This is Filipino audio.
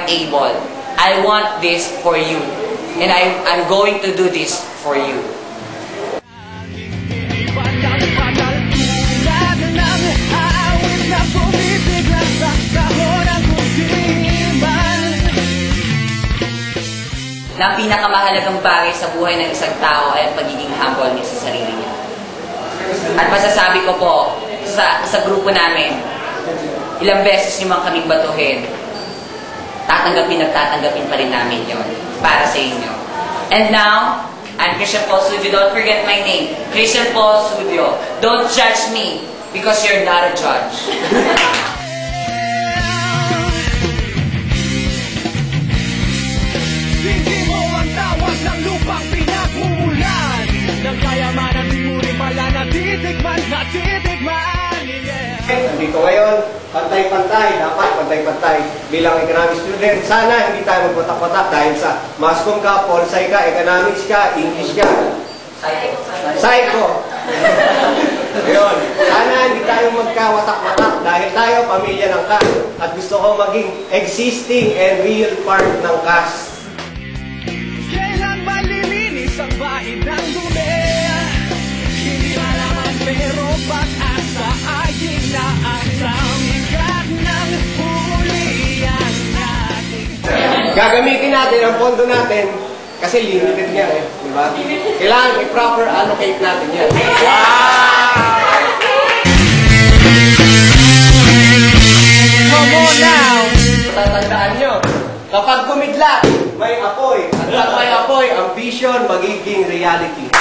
I'm able. I want this for you. And I'm going to do this for you. Na ang pinakamahalagang bagay sa buhay ng isang tao ay ang pagiging humble niya sa sarili niya. At masasabi ko po, sa grupo namin, ilang beses niyo man kaming batuhin, tatanggapin pa rin namin yon para sa inyo. And now, I'm Christian Paul Sudio. Don't forget my name, Christian Paul Sudio. Don't judge me because you're not a judge. Hindi mo ang tawag ng lupang pinagmumulan ng kayamanan di mo rin pala natitikman. Nandito ngayon, pantay-pantay, dapat pantay-pantay bilang economics student. Sana hindi tayo magpatak-patak dahil sa mass comm ka, pol sci ka, economics ka, English ka. Psycho. Ayun. Sana hindi tayo magkawatak-watak dahil tayo pamilya ng CAS at gusto ko maging existing and real part ng CAS. Kailan malilinis ang bahid ng dumi? Hindi malaman pero pag-asa ay inaasam. Ikat ng hulihan natin. Gagamitin natin ang pondo natin kasi limited nga eh, di ba? Kailangan i-proper allocate natin yan. Wow! Come on now! Tatandaan nyo, kapag kumidlat, may apoy. At pag may apoy, ang vision magiging reality.